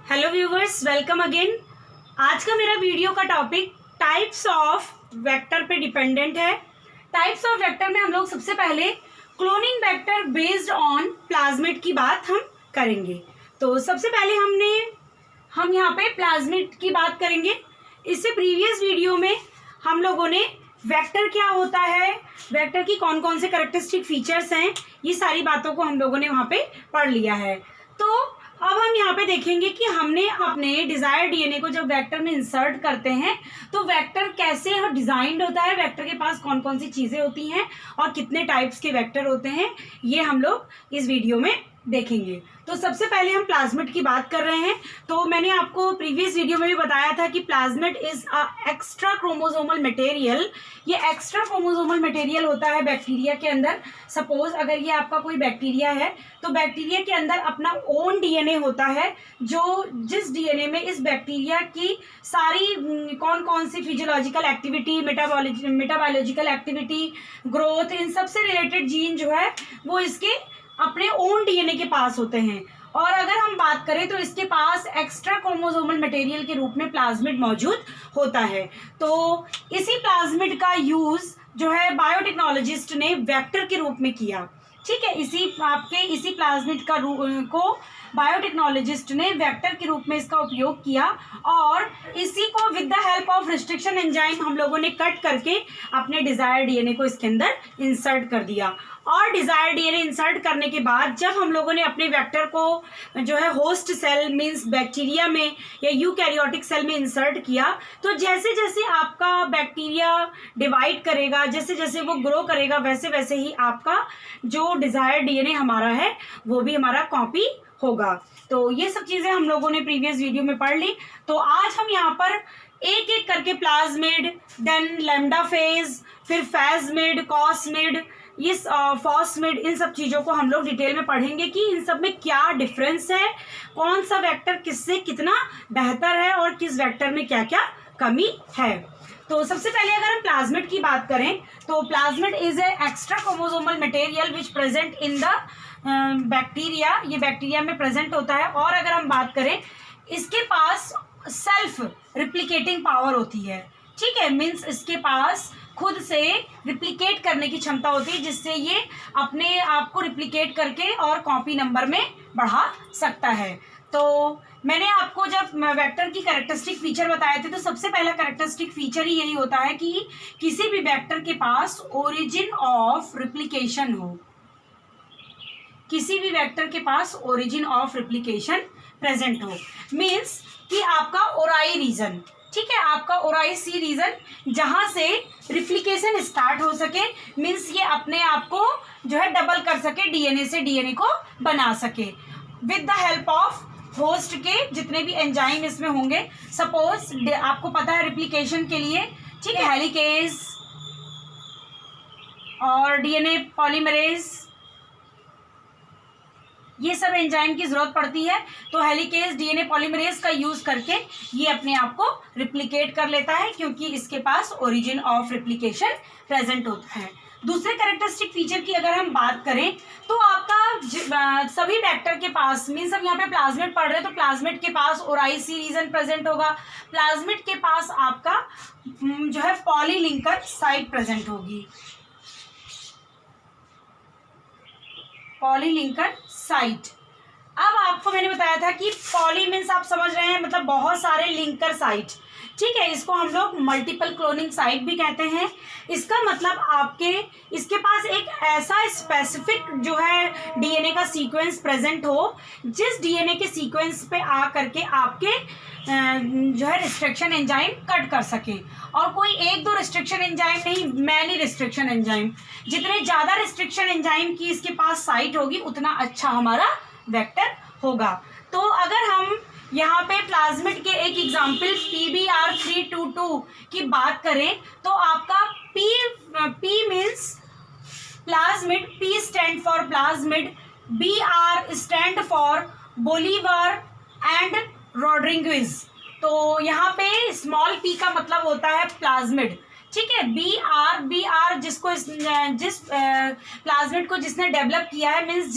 Hello viewers, welcome again. आज का मेरा वीडियो का टॉपिक टाइप्स ऑफ वेक्टर पे डिपेंडेंट है। टाइप्स ऑफ वेक्टर में हम लोग सबसे पहले cloning vector based on plasmid की बात हम करेंगे। तो सबसे पहले हम यहाँ पे प्लाज्मिड की बात करेंगे। इससे प्रीवियस वीडियो में हम लोगों ने वेक्टर क्या होता है, वेक्टर की कौन कौन से कैरेक्टरिस्टिक फीचर्स हैं, ये सारी बातों को हम लोगों ने वहाँ पे पढ़ लिया है। तो अब हम यहाँ पे देखेंगे कि हमने अपने डिजायर डीएनए को जब वेक्टर में इंसर्ट करते हैं तो वेक्टर कैसे डिजाइंड होता है, वेक्टर के पास कौन कौन सी चीजें होती हैं और कितने टाइप्स के वेक्टर होते हैं, ये हम लोग इस वीडियो में देखेंगे। तो सबसे पहले हम प्लाज्मिड की बात कर रहे हैं। तो मैंने आपको प्रीवियस वीडियो में भी बताया था कि plasmid is a extra chromosomal material. ये एक्स्ट्रा क्रोमोसोमल मटेरियल होता है बैक्टीरिया के अंदर। सपोज अगर ये आपका कोई बैक्टीरिया है तो बैक्टीरिया के अंदर अपना ओन डीएनए होता है, जो जिस डीएनए में इस बैक्टीरिया की सारी कौन कौन सी फिजियोलॉजिकल एक्टिविटी, मेटाबायोलॉजिकल एक्टिविटी, ग्रोथ, इन सब से रिलेटेड जीन जो है वो इसके अपने ओन डीएनए के पास होते हैं। और अगर हम बात करें तो इसके पास एक्स्ट्रा क्रोमोसोमल मटेरियल के रूप में प्लाज्मिड मौजूद होता है। तो इसी प्लाज्मिड का यूज जो है बायोटेक्नोलॉजिस्ट ने वेक्टर के रूप में किया। ठीक है, इसी प्लाज्मिड को बायोटेक्नोलॉजिस्ट ने वेक्टर के रूप में इसका उपयोग किया और इसी को with the help of restriction enzyme हम लोगों ने कट करके अपने डिजायर डीएनए को इसके अंदर इंसर्ट कर दिया। और डिजायर डीएनए इंसर्ट करने के बाद जब हम लोगों ने अपने वेक्टर को जो है होस्ट सेल मींस बैक्टीरिया में या यूकैरियोटिक सेल में इंसर्ट किया, तो जैसे जैसे आपका बैक्टीरिया डिवाइड करेगा, जैसे जैसे वो ग्रो करेगा, वैसे वैसे ही आपका जो डिजायर डीएनए हमारा है वो भी हमारा कॉपी होगा। तो ये सब चीजें हम लोगों ने प्रीवियस वीडियो में पढ़ ली। तो आज हम यहाँ पर एक एक करके प्लाज्मिड, देन लैम्डा फेज, फिर फेजमिड, कॉस्मिड, इस फॉस्मिड, इन सब चीज़ों को हम लोग डिटेल में पढ़ेंगे कि इन सब में क्या डिफरेंस है, कौन सा वेक्टर किससे कितना बेहतर है और किस वेक्टर में क्या क्या कमी है। तो सबसे पहले अगर हम प्लाज्मिड की बात करें तो plasmid is a extra chromosomal material which present in the bacteria. ये बैक्टीरिया में प्रेजेंट होता है। और अगर हम बात करें इसके पास सेल्फ रिप्लिकेटिंग पावर होती है। ठीक है, मीन्स इसके पास खुद से रिप्लिकेट करने की क्षमता होती है, जिससे ये अपने आप को रिप्लिकेट करके और कॉपी नंबर में बढ़ा सकता है। तो मैंने आपको जब वेक्टर की कैरेक्टरिस्टिक फीचर बताए थे तो सबसे पहला कैरेक्टरिस्टिक फीचर ही यही होता है कि किसी भी वेक्टर के पास ओरिजिन ऑफ रिप्लिकेशन हो, किसी भी वेक्टर के पास ओरिजिन ऑफ रिप्लिकेशन प्रेजेंट हो। मीन्स कि आपका ओराई रीजन, ठीक है, आपका ओराई सी रीजन जहां से रिप्लिकेशन स्टार्ट हो सके, मीन्स ये अपने आप को जो है डबल कर सके, डीएनए से डीएनए को बना सके with the help of host के जितने भी एंजाइम इसमें होंगे। सपोज आपको पता है रिप्लिकेशन के लिए, ठीक है, हेलिकेज और डीएनए पॉलीमरेज, ये सब एंजाइम की जरूरत पड़ती है। तो हेलिकेज, डीएनए पॉलीमरेज का यूज करके ये अपने आप को रिप्लिकेट कर लेता है क्योंकि इसके पास ओरिजिन ऑफ रिप्लिकेशन प्रेजेंट होता है। दूसरे कैरेक्टरिस्टिक फीचर की अगर हम बात करें तो आपका सभी वेक्टर के पास, मीन्स हम यहाँ पे प्लाज्मिड पढ़ रहे हैं तो प्लाज्मिड के पास ओराई सी रीजन प्रेजेंट होगा। प्लाज्मिड के पास आपका जो है पॉलीलिंकर साइट प्रेजेंट होगी, पॉलीलिंकर साइट। अब आपको मैंने बताया था कि पॉली मीन्स आप समझ रहे हैं मतलब बहुत सारे लिंकर साइट। ठीक है, इसको हम लोग मल्टीपल क्लोनिंग साइट भी कहते हैं। इसका मतलब आपके इसके पास एक ऐसा स्पेसिफिक जो है डीएनए का सीक्वेंस प्रेजेंट हो, जिस डीएनए के सीक्वेंस पे आ करके आपके जो है रिस्ट्रिक्शन एंजाइम कट कर सके। और कोई एक दो रिस्ट्रिक्शन एंजाइम नहीं, मैनी रिस्ट्रिक्शन एंजाइम। जितने ज़्यादा रिस्ट्रिक्शन एंजाइम की इसके पास साइट होगी उतना अच्छा हमारा वेक्टर होगा। तो अगर हम यहाँ पे प्लाज्मिड के एक एग्जाम्पल PBr322 की बात करें तो आपका P means plasmid, P stand for plasmid, BR stand for Bolivar and Rodriguez. तो यहाँ पे स्मॉल p का मतलब होता है प्लाज्मिड। ठीक है। बी आर जिस प्लाज्मिड को जिसने डेवलप किया है, मीन्स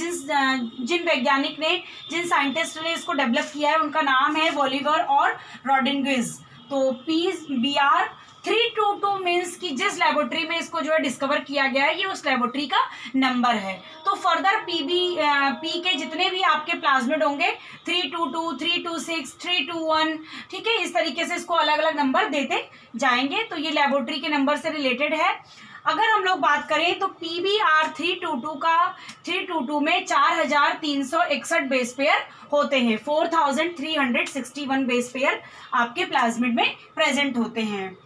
जिन वैज्ञानिक ने, जिन साइंटिस्ट ने इसको डेवलप किया है, उनका नाम है वॉलिवर और रॉड्रिगेज। तो BR 322 मीन्स कि जिस लेबोरेटरी में इसको जो है डिस्कवर किया गया है, ये उस लेबोरेटरी का नंबर है। तो फर्दर पी के जितने भी आपके प्लाज्मिड होंगे 322, 326, 321, ठीक है, इस तरीके से इसको अलग अलग नंबर देते जाएंगे। तो ये लेबोरेटरी के नंबर से रिलेटेड है। अगर हम लोग बात करें तो PBR 322 में 4361 बेस पेयर होते हैं, 4361 बेस पेयर आपके प्लाज्मिड में प्रेजेंट होते हैं।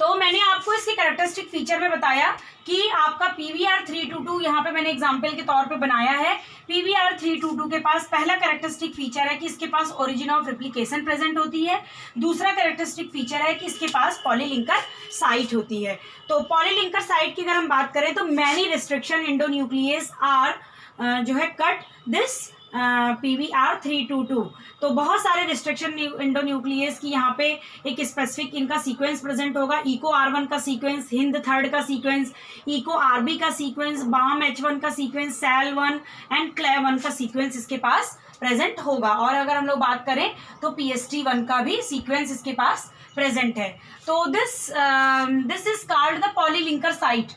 तो मैंने आपको इसके कैरेक्टरिस्टिक फीचर में बताया कि आपका PBR 322 यहाँ पे मैंने एग्जाम्पल के तौर पे बनाया है। PBR 322 के पास पहला कैरेक्टरिस्टिक फीचर है कि इसके पास ओरिजिन ऑफ रेप्लिकेशन प्रेजेंट होती है। दूसरा कैरेक्टरिस्टिक फीचर है कि इसके पास पॉलीलिंकर साइट होती है। तो पॉलीलिंकर साइट की अगर हम बात करें तो मैनी रिस्ट्रिक्शन इंडोन्यूक्लियस आर जो है कट दिस PBR 322। तो बहुत सारे रिस्ट्रिक्शन इंडोन्यूक्लियस की यहाँ पे एक स्पेसिफिक इनका सीक्वेंस प्रेजेंट होगा। इको R1 का सीक्वेंस, हिंद थर्ड का सीक्वेंस, इको RB का सीक्वेंस, बाम H1 का सीक्वेंस, सेल 1 एंड क्ले 1 का सीक्वेंस इसके पास प्रेजेंट होगा। और अगर हम लोग बात करें तो PST1 का भी सीक्वेंस इसके पास प्रेजेंट है। तो this is called the polylinker site,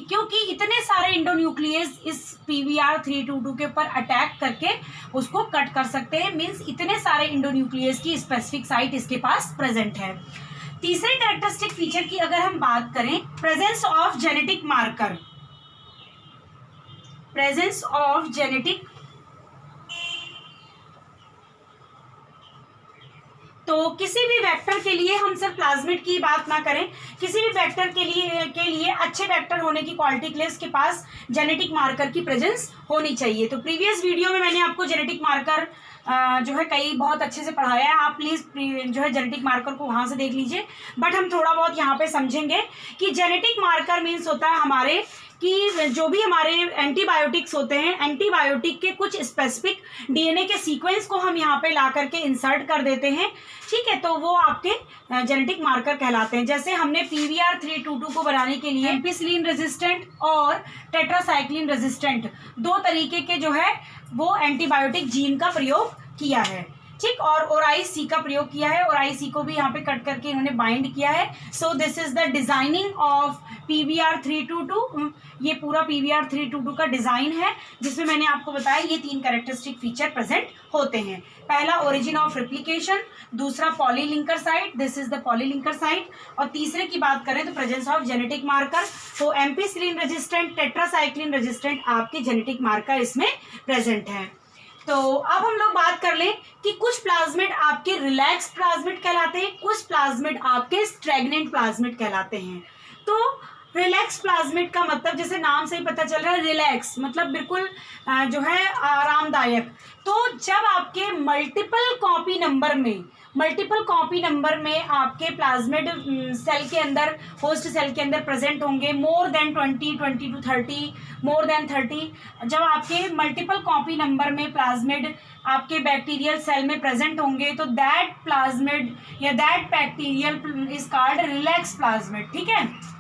क्योंकि इतने सारे इंडोन्यूक्लियस इस PBR 322 के ऊपर अटैक करके उसको कट कर सकते हैं। मींस इतने सारे इंडोन्यूक्लियस की स्पेसिफिक साइट इसके पास प्रेजेंट है। तीसरे कैरेक्टरिस्टिक फीचर की अगर हम बात करें, presence of genetic marker. Presence of genetic, तो किसी भी वेक्टर के लिए, हम सिर्फ प्लाज्मिड की बात ना करें, किसी भी वेक्टर के लिए अच्छे वेक्टर होने की क्वालिटी के लिए उसके पास जेनेटिक मार्कर की प्रेजेंस होनी चाहिए। तो प्रीवियस वीडियो में मैंने आपको जेनेटिक मार्कर जो है कई बहुत अच्छे से पढ़ाया है। आप प्लीज़ जो है जेनेटिक मार्कर को वहाँ से देख लीजिए। बट हम थोड़ा बहुत यहाँ पे समझेंगे कि जेनेटिक मार्कर मीन्स होता है हमारे कि जो भी हमारे एंटीबायोटिक्स होते हैं, एंटीबायोटिक के कुछ स्पेसिफिक DNA के सीक्वेंस को हम यहाँ पे ला करके इंसर्ट कर देते हैं, ठीक है, तो वो आपके जेनेटिक मार्कर कहलाते हैं। जैसे हमने PBR 322 को बनाने के लिए एम्पिसिलिन रेजिस्टेंट और टेट्रासाइक्लिन रेजिस्टेंट दो तरीके के जो है वो एंटीबायोटिक जीन का प्रयोग किया है, ठीक, और ORIC का प्रयोग किया है। ORIC को भी यहाँ पे कट करके इन्होंने बाइंड किया है। So this is the designing of PBR 322। ये पूरा PBR 322 का डिजाइन है, जिसमें मैंने आपको बताया ये तीन कैरेक्टरिस्टिक फीचर प्रेजेंट होते हैं। पहला ओरिजिन ऑफ रेप्लिकेशन, दूसरा polylinker site, this is the polylinker site, और तीसरे की बात करें तो प्रेजेंस ऑफ जेनेटिक मार्कर। तो एम्पिसिलिन रेजिस्टेंट, टेट्रासाइक्लिन रेजिस्टेंट आपके जेनेटिक मार्कर इसमें प्रेजेंट है। तो अब हम लोग बात कर लें कि कुछ प्लाज्मिड आपके रिलैक्स प्लाज्मिड कहलाते हैं, कुछ प्लाज्मिड आपके स्ट्रैग्नेंट प्लाज्मिड कहलाते हैं। तो रिलैक्स प्लाज्मिड का मतलब जैसे नाम से ही पता चल रहा है, रिलैक्स मतलब बिल्कुल जो है आरामदायक। तो जब आपके मल्टीपल कॉपी नंबर में आपके प्लाज्मिड सेल के अंदर, होस्ट सेल के अंदर प्रेजेंट होंगे, more than 20 to 30, more than 30, जब आपके मल्टीपल कॉपी नंबर में प्लाज्मिड आपके बैक्टीरियल सेल में प्रेजेंट होंगे, तो दैट प्लाज्मिड या that bacterial is called relax plasmid, ठीक है।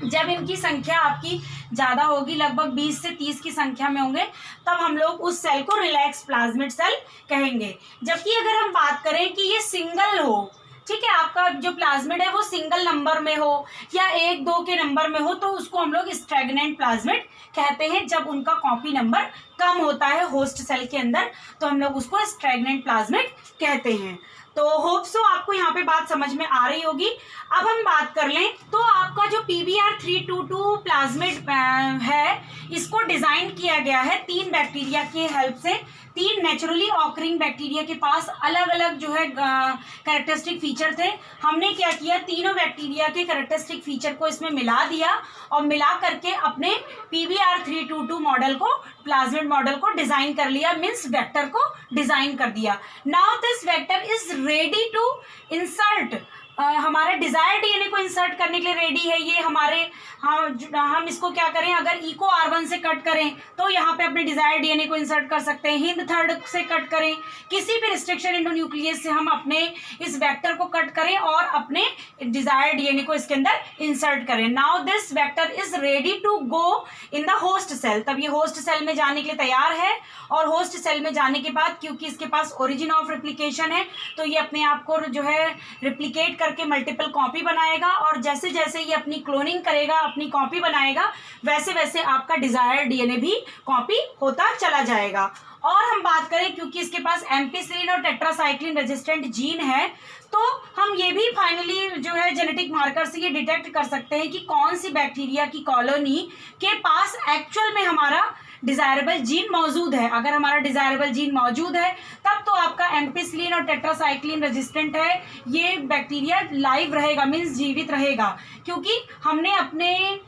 जब इनकी संख्या आपकी ज़्यादा होगी, लगभग 20 से 30 की संख्या में होंगे, तब हम लोग उस सेल को रिलैक्स प्लाज्मिड सेल कहेंगे। जबकि अगर हम बात करें कि ये सिंगल हो, ठीक है, आपका जो प्लाज्मिड है वो सिंगल नंबर में हो या 1-2 के नंबर में हो, तो उसको हम लोग स्ट्रैग्नेंट प्लाज्मिड कहते हैं। जब उनका कॉपी नंबर कम होता है होस्ट सेल के अंदर, तो हम लोग उसको स्ट्रैग्नेंट प्लाज्मिड कहते हैं। तो होप सो आपको यहाँ पे बात समझ में आ रही होगी। अब हम बात कर लें तो आपका जो PBR 322 प्लाज्मिड है, इसको डिजाइन किया गया है 3 बैक्टीरिया के हेल्प से। 3 नेचुरली ऑकरिंग बैक्टीरिया के पास अलग अलग जो है कैरेक्टरिस्टिक फीचर थे। हमने क्या किया, तीनों बैक्टीरिया के कैरेक्टरिस्टिक फीचर को इसमें मिला दिया और मिला करके अपने PBR 322 मॉडल को, प्लाज्मिड मॉडल को डिजाइन कर लिया, मीन्स वेक्टर को डिजाइन कर दिया। Now this vector is ready to insert, हमारे डिजायर DNA को इंसर्ट करने के लिए रेडी है ये हमारे। हम इसको क्या करें, अगर इको R1 से कट करें तो यहाँ पे अपने डिजायर DNA को इंसर्ट कर सकते हैं। हिंद थर्ड से कट करें, किसी भी रिस्ट्रिक्शन इंडोन्यूक्लियस से हम अपने इस वेक्टर को कट करें और अपने डिजायर्ड डीएनए को इसके अंदर इंसर्ट करें। Now this vector is ready to go in the host cell. तब ये होस्ट सेल में जाने के लिए तैयार है, और होस्ट सेल में जाने के बाद क्योंकि इसके पास ओरिजिन ऑफ रिप्लिकेशन है तो ये अपने आप को जो है रिप्लिकेट करके मल्टीपल कॉपी बनाएगा, और जैसे जैसे ये अपनी क्लोनिंग करेगा, अपनी कॉपी बनाएगा, वैसे वैसे आपका डिजायर्ड डीएनए भी कॉपी होता चला जाएगा। और हम बात करें क्योंकि इसके पास एम्पिसिलिन और टेट्रासाइक्लिन रेजिस्टेंट जीन है, तो हम ये भी फाइनली जो है जेनेटिक मार्कर से ये डिटेक्ट कर सकते हैं कि कौन सी बैक्टीरिया की कॉलोनी के पास एक्चुअल में हमारा डिजायरेबल जीन मौजूद है। अगर हमारा डिजायरेबल जीन मौजूद है तब तो आपका एम्पिसिलिन और टेट्रासाइक्लिन रेजिस्टेंट है, ये बैक्टीरिया लाइव रहेगा, मीन्स जीवित रहेगा, क्योंकि हमने अपने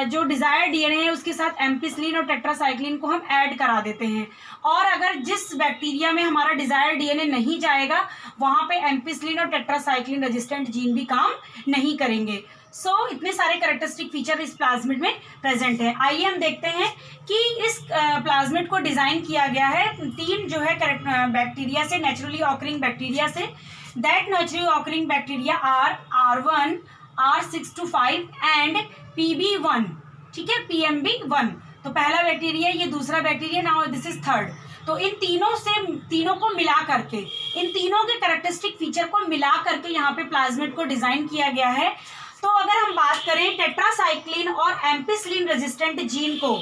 जो डिजायर्ड डीएनए है उसके साथ एम्पिसिलिन और टेट्रासाइक्लिन को हम ऐड करा देते हैं। और अगर जिस बैक्टीरिया में हमारा डिजायर्ड डीएनए नहीं जाएगा वहाँ पे एम्पिसिलिन और टेट्रासाइक्लिन रेजिस्टेंट जीन भी काम नहीं करेंगे। इतने सारे कैरेक्टरिस्टिक फीचर इस प्लाज्मिड में प्रेजेंट है। आइए हम देखते हैं कि इस प्लाज्मिड को डिजाइन किया गया है 3 जो है बैक्टीरिया से, नेचुरली ऑकरिंग बैक्टीरिया से। That naturally occurring bacteria are R1, R625 and PB1, ठीक है, PMB1। तो पहला बैक्टीरिया, ये दूसरा bacteria, now this is third. तो इन तीनों को मिला करके, इन तीनों के कैरेक्टरिस्टिक फीचर को मिला करके यहाँ पे प्लाज्मिड को डिजाइन किया गया है। तो अगर हम बात करें टेट्रासाइक्लिन और एम्पिसिलिन रेजिस्टेंट जीन को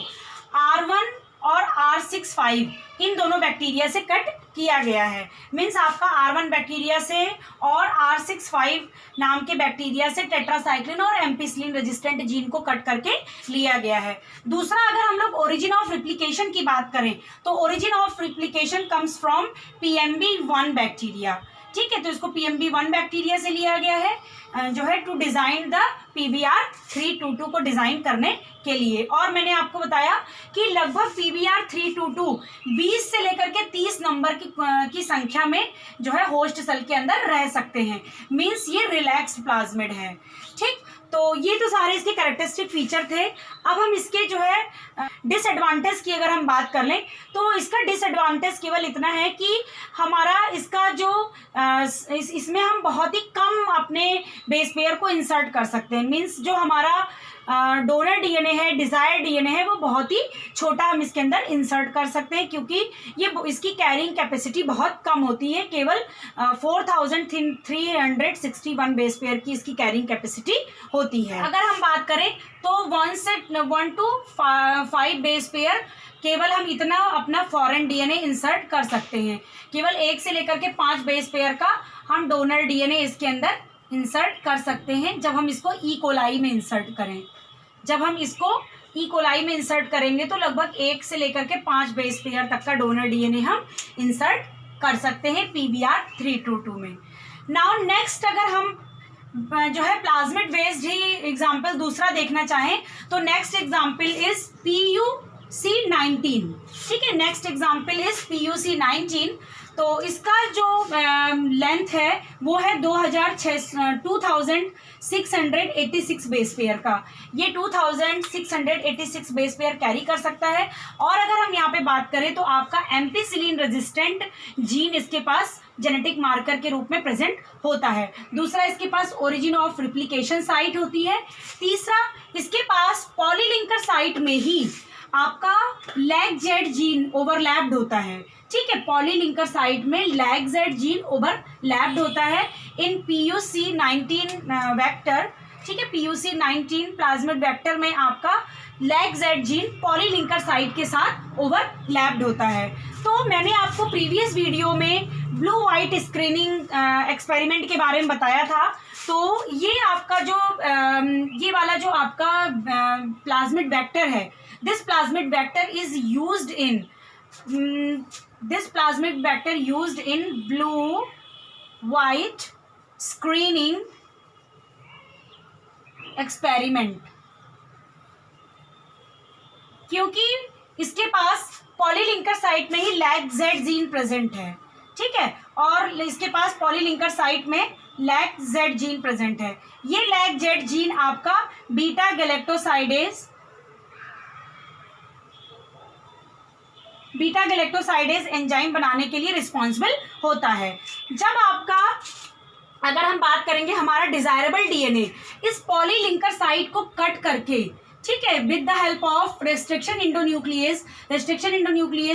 R1 और R65 इन दोनों बैक्टीरिया से कट किया गया है, मीन्स आपका R1 बैक्टीरिया से और R65 नाम के बैक्टीरिया से टेट्रासाइक्लिन और एम्पिसिलिन रेजिस्टेंट जीन को कट करके लिया गया है। दूसरा, अगर हम लोग ओरिजिन ऑफ रिप्लिकेशन की बात करें तो origin of replication comes from PMB1 bacteria, ठीक है। तो इसको PMB1 बैक्टीरिया से लिया गया है जो है टू डिजाइन द PBr322 को डिजाइन करने के लिए। और मैंने आपको बताया कि लगभग PBr322 20 से लेकर के 30 नंबर की संख्या में जो है होस्ट सेल के अंदर रह सकते हैं, मीन्स ये रिलैक्स्ड प्लाज्मिड है, ठीक। तो ये तो सारे इसके कैरेक्टरिस्टिक फीचर थे। अब हम इसके जो है डिसएडवांटेज की अगर हम बात कर लें तो इसका डिसएडवांटेज केवल इतना है कि हमारा इसका जो इसमें हम बहुत ही कम अपने बेस पेयर को इंसर्ट कर सकते हैं, मीन्स जो हमारा डोनर डीएनए है, डिजायर्ड डीएनए है, वो बहुत ही छोटा हम इसके अंदर इंसर्ट कर सकते हैं, क्योंकि ये इसकी कैरिंग कैपेसिटी बहुत कम होती है। केवल 4361 बेस पेयर की इसकी कैरिंग कैपेसिटी होती है। अगर हम बात करें तो 1 to 5 बेस पेयर केवल हम इतना अपना फॉरेन डीएनए इंसर्ट कर सकते हैं। केवल 1 से लेकर के 5 बेस पेयर का हम डोनर डीएनए इसके अंदर इंसर्ट कर सकते हैं जब हम इसको ई कोलाई में इंसर्ट करें। जब हम इसको ई कोलाई में इंसर्ट करेंगे तो लगभग 1 से लेकर के 5 बेस पेयर तक का डोनर डीएनए हम इंसर्ट कर सकते हैं PBr322 में। नाउ नेक्स्ट, अगर हम जो है प्लाज्मिड बेस्ड ही एग्जाम्पल दूसरा देखना चाहें तो नेक्स्ट एग्जाम्पल इज PUC19, ठीक है। Next example is PUC19। तो इसका जो लेंथ है वो है 2686 बेस पेयर का। ये 2686 बेस पेयर कैरी कर सकता है। और अगर हम यहाँ पे बात करें तो आपका एम्पिसिलिन रेजिस्टेंट जीन इसके पास जेनेटिक मार्कर के रूप में प्रेजेंट होता है। दूसरा, इसके पास ओरिजिन ऑफ रिप्लिकेशन साइट होती है। तीसरा, इसके पास पॉलीलिंकर साइट में ही आपका लैग जेड जीन ओवरलैप्ड होता है, ठीक है। पॉलीलिंकर साइट में लैग जेड जीन ओवरलैप्ड होता है इन PUC19 वेक्टर, ठीक है। PUC19 प्लाज्मिड वेक्टर में आपका lag Z gene polylinker site के साथ ओवरलैप्ड होता है। तो मैंने आपको प्रीवियस वीडियो में ब्लू वाइट स्क्रीनिंग एक्सपेरिमेंट के बारे में बताया था। तो ये आपका जो ये वाला जो आपका प्लाज्मिड वेक्टर है, this plasmid vector is used in blue white screening experiment, क्योंकि इसके पास पॉलीलिंकर साइट में ही लैग जेड जीन प्रेजेंट है, ठीक है। और इसके पास पॉलीलिंकर साइट में लैग जेड जीन प्रेजेंट है। ये लैग जेड जीन आपका बीटा गैलेक्टोसाइडेज एंजाइम बनाने के लिए रिस्पॉन्सिबल होता है। जब आपका अगर हम बात करेंगे हमारा डिजायरेबल डीएनए इस पॉलीलिंकर साइट को कट करके, ठीक है, with the help of restriction endonuclease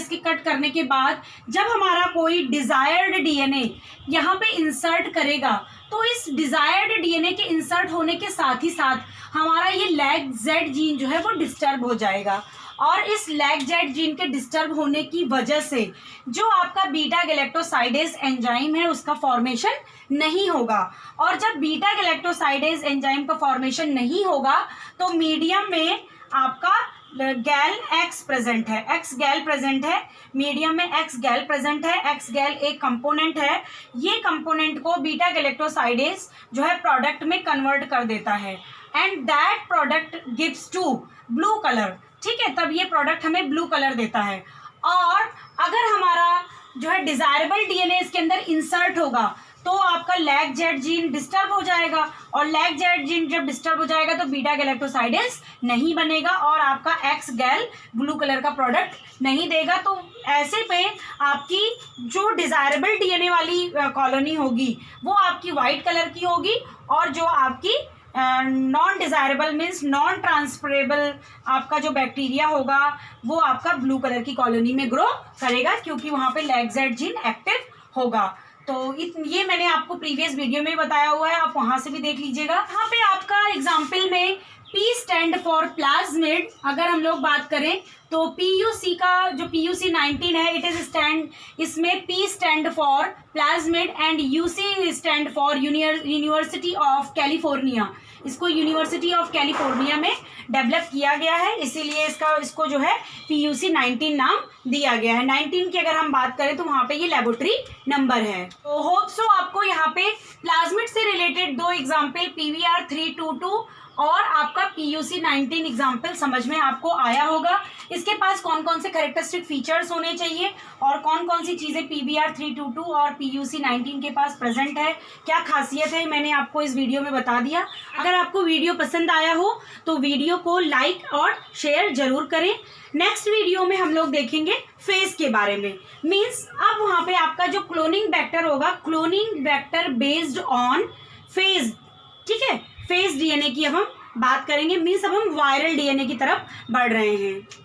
की कट करने के बाद जब हमारा कोई डिजायर्ड डीएनए यहाँ पे इंसर्ट करेगा तो इस डिजायर्ड डीएनए के इंसर्ट होने के साथ ही साथ हमारा ये लैग जेड जीन जो है वो डिस्टर्ब हो जाएगा। और इस लैग जेड जीन के डिस्टर्ब होने की वजह से जो आपका बीटा गैलेक्टोसाइडेज एंजाइम है उसका फॉर्मेशन नहीं होगा। और जब बीटा गैलेक्टोसाइडेज एंजाइम का फॉर्मेशन नहीं होगा तो मीडियम में आपका गैल एक्स प्रेजेंट है, एक्स गैल प्रेजेंट है, मीडियम में एक्स गैल प्रेजेंट है। एक्स गैल एक कंपोनेंट है, ये कंपोनेंट को बीटा गैलेक्टोसाइडेज जो है प्रोडक्ट में कन्वर्ट कर देता है and that product gives to blue colour, ठीक है, तब ये प्रोडक्ट हमें ब्लू कलर देता है। और अगर हमारा जो है डिजायरेबल डीएनए इसके अंदर इंसर्ट होगा तो आपका लैग जेड जीन डिस्टर्ब हो जाएगा और लैग जेड जीन जब डिस्टर्ब हो जाएगा तो बीटा गैलेक्टोसाइडेज नहीं बनेगा और आपका एक्स गैल ब्लू कलर का प्रोडक्ट नहीं देगा। तो ऐसे पे आपकी जो डिजायरेबल डीएनए वाली कॉलोनी होगी वो आपकी वाइट कलर की होगी और जो आपकी non desirable means non transferable आपका जो बैक्टीरिया होगा वो आपका ब्लू कलर की कॉलोनी में ग्रो करेगा क्योंकि वहाँ पे लैग जेड जीन एक्टिव होगा। तो ये मैंने आपको प्रीवियस वीडियो में बताया हुआ है, आप वहाँ से भी देख लीजिएगा। यहाँ पे आपका एग्जाम्पल में P स्टैंड फॉर प्लाज्मिड अगर हम लोग बात करें तो PUC का जो PUC 19 है इट इज स्टैंड, इसमें P stand for plasmid and UC stand for university of California. इसको यूनिवर्सिटी ऑफ कैलिफोर्निया में डेवलप किया गया है, इसीलिए इसको जो है PUC 19 नाम दिया गया है। 19 की अगर हम बात करें तो वहाँ पे ये लेबोरेटरी नंबर है। तो होप सो आपको यहाँ पे प्लाज्मिड से रिलेटेड 2 एग्जाम्पल PVR 322 और आपका PUC 19 एग्जाम्पल समझ में आपको आया होगा। इसके पास कौन कौन से कैरेक्टरिस्टिक फीचर्स होने चाहिए और कौन कौन सी चीज़ें PVR 322 और PUC 19 के पास प्रेजेंट है, क्या खासियत है, मैंने आपको इस वीडियो में बता दिया। अगर आपको वीडियो पसंद आया हो तो वीडियो को लाइक और शेयर जरूर करें। नेक्स्ट वीडियो में हम लोग देखेंगे फेज के बारे में, मीन्स अब वहाँ पे आपका जो क्लोनिंग वेक्टर होगा, cloning vector based on phase, ठीक है, फेज डीएनए की अब हम बात करेंगे, मीन्स अब हम वायरल डीएनए की तरफ बढ़ रहे हैं।